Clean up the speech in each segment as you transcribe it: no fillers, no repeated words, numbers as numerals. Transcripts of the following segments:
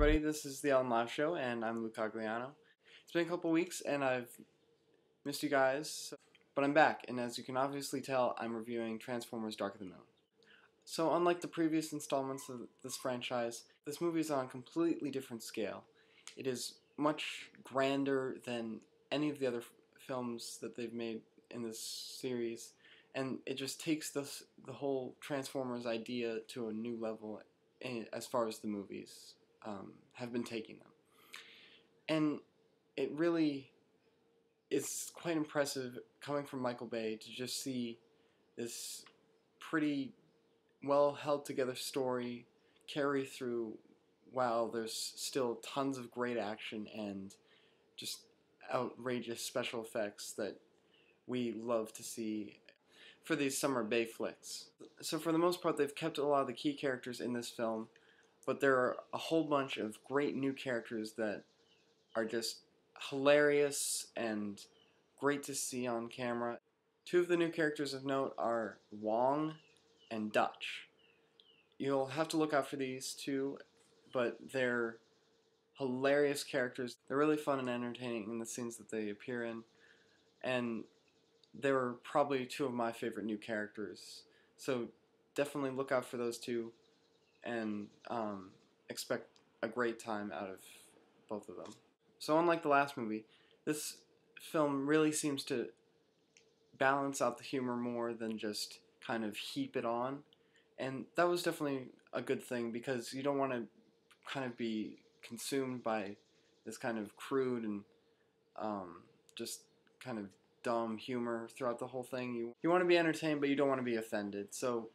everybody, this is the LLiveshow, and I'm Luke Agliano. It's been a couple weeks, and I've missed you guys, but I'm back, and as you can obviously tell, I'm reviewing Transformers Dark of the Moon. So unlike the previous installments of this franchise, this movie is on a completely different scale. It is much grander than any of the other films that they've made in this series, and it just takes the whole Transformers idea to a new level as far as the movies have been taking them. And it really is quite impressive coming from Michael Bay to just see this pretty well held together story carry through while there's still tons of great action and just outrageous special effects that we love to see for these summer Bay flicks. So for the most part, they've kept a lot of the key characters in this film, but there are a whole bunch of great new characters that are just hilarious and great to see on camera. Two of the new characters of note are Wong and Dutch. You'll have to look out for these two, but they're hilarious characters. They're really fun and entertaining in the scenes that they appear in, and they were probably two of my favorite new characters. So definitely look out for those two and expect a great time out of both of them. So unlike the last movie, this film really seems to balance out the humor more than just kind of heap it on. And that was definitely a good thing because you don't want to kind of be consumed by this kind of crude and just kind of dumb humor throughout the whole thing. You want to be entertained, but you don't want to be offended. So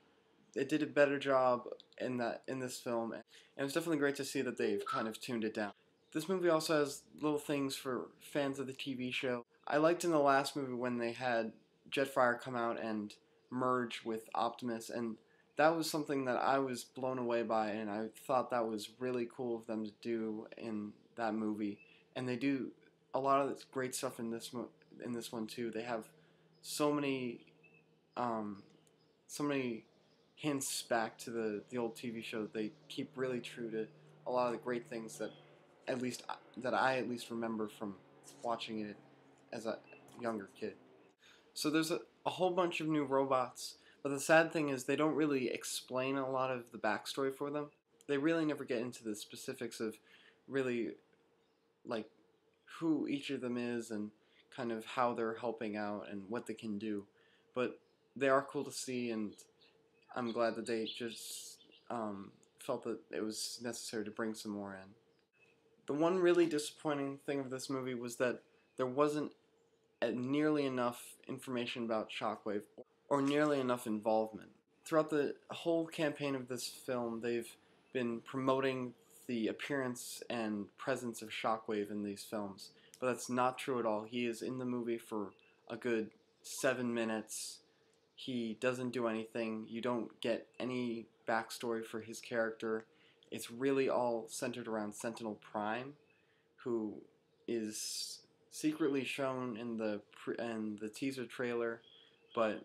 it did a better job in this film, and it was definitely great to see that they've kind of tuned it down. This movie also has little things for fans of the TV show. I liked in the last movie when they had Jetfire come out and merge with Optimus, and that was something that I was blown away by, and I thought that was really cool of them to do in that movie. And they do a lot of great stuff in this one too. They have so many hints back to the old TV show. They keep really true to a lot of the great things that I at least remember from watching it as a younger kid. So there's a whole bunch of new robots, but the sad thing is they don't really explain a lot of the backstory for them. They really never get into the specifics of really like who each of them is and kind of how they're helping out and what they can do. But they are cool to see, and I'm glad that they just felt that it was necessary to bring some more in. The one really disappointing thing of this movie was that there wasn't nearly enough information about Shockwave or nearly enough involvement. Throughout the whole campaign of this film, they've been promoting the appearance and presence of Shockwave in these films, but that's not true at all. He is in the movie for a good 7 minutes. He doesn't do anything. You don't get any backstory for his character. It's really all centered around Sentinel Prime, who is secretly shown in the teaser trailer, but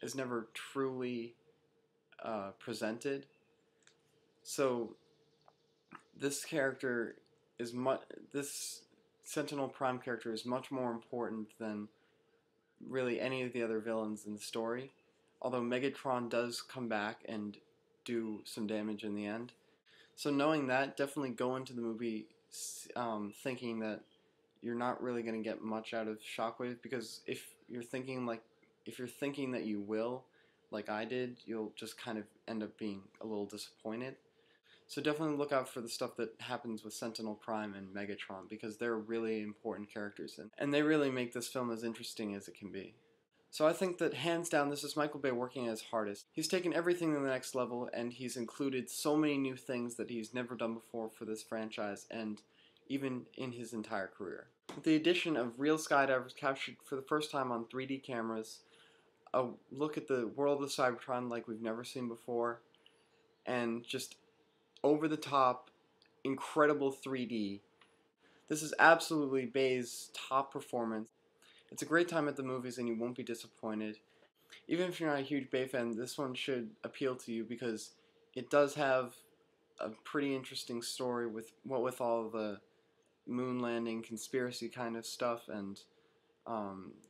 is never truly presented. So this character is this Sentinel Prime character is much more important than really any of the other villains in the story. Although Megatron does come back and do some damage in the end. So knowing that, definitely go into the movie thinking that you're not really going to get much out of Shockwave, because if you're thinking that you will, like I did, you'll just kind of end up being a little disappointed. So definitely look out for the stuff that happens with Sentinel Prime and Megatron, because they're really important characters, and they really make this film as interesting as it can be. So I think that hands down this is Michael Bay working at his hardest. He's taken everything to the next level, and he's included so many new things that he's never done before for this franchise, and even in his entire career. With the addition of real skydivers captured for the first time on 3D cameras, a look at the world of Cybertron like we've never seen before, and just over-the-top, incredible 3D. This is absolutely Bay's top performance. It's a great time at the movies and you won't be disappointed. Even if you're not a huge Bay fan, this one should appeal to you because it does have a pretty interesting story with all the moon landing conspiracy kind of stuff, and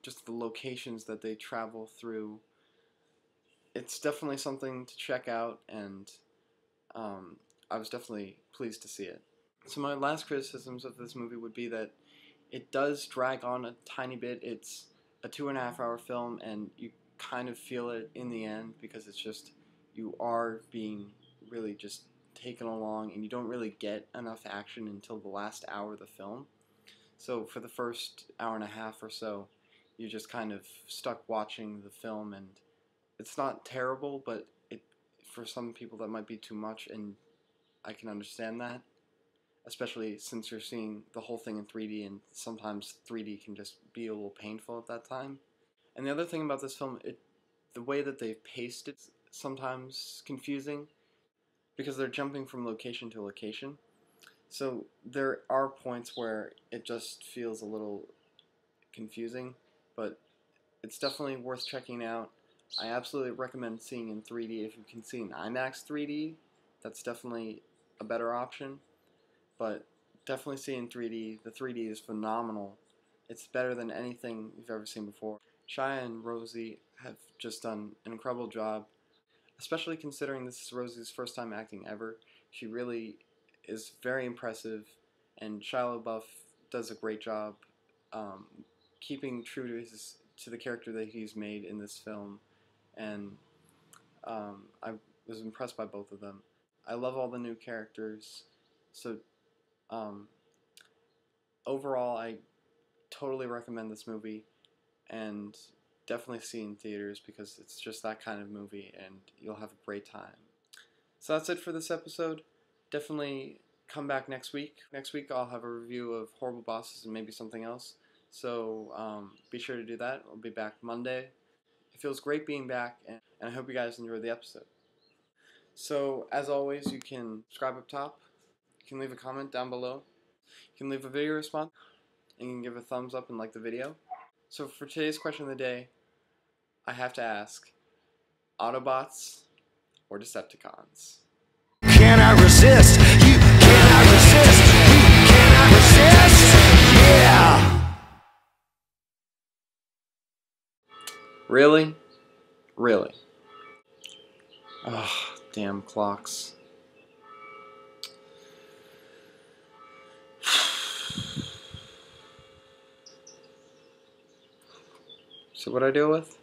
just the locations that they travel through. It's definitely something to check out, and I was definitely pleased to see it. So my last criticisms of this movie would be that it does drag on a tiny bit. It's a 2.5 hour film, and you kind of feel it in the end because it's just, you are being really just taken along, and you don't really get enough action until the last hour of the film. So for the first hour and a half or so, you're just kind of stuck watching the film, and it's not terrible, but for some people that might be too much, and I can understand that, especially since you're seeing the whole thing in 3D, and sometimes 3D can just be a little painful at that time. And the other thing about this film, the way that they've paced it, sometimes confusing, because they're jumping from location to location. So there are points where it just feels a little confusing, but it's definitely worth checking out. I absolutely recommend seeing in 3D. If you can see in IMAX 3D, that's definitely a better option. But definitely see in 3D. The 3D is phenomenal. It's better than anything you've ever seen before. Shia and Rosie have just done an incredible job, especially considering this is Rosie's first time acting ever. She really is very impressive, and Shia LaBeouf does a great job keeping true to the character that he's made in this film, and I was impressed by both of them. I love all the new characters, so overall, I totally recommend this movie, and definitely see in theaters because it's just that kind of movie, and you'll have a great time. So that's it for this episode. Definitely come back next week. Next week I'll have a review of Horrible Bosses and maybe something else. So be sure to do that. I'll be back Monday. It feels great being back, and I hope you guys enjoyed the episode. So as always, you can subscribe up top. You can leave a comment down below. You can leave a video response, and you can give a thumbs up and like the video. So for today's question of the day, I have to ask, Autobots or Decepticons? Can I resist? You cannot resist. You cannot resist. Yeah. Really? Really? Ugh, damn clocks. So what I deal with?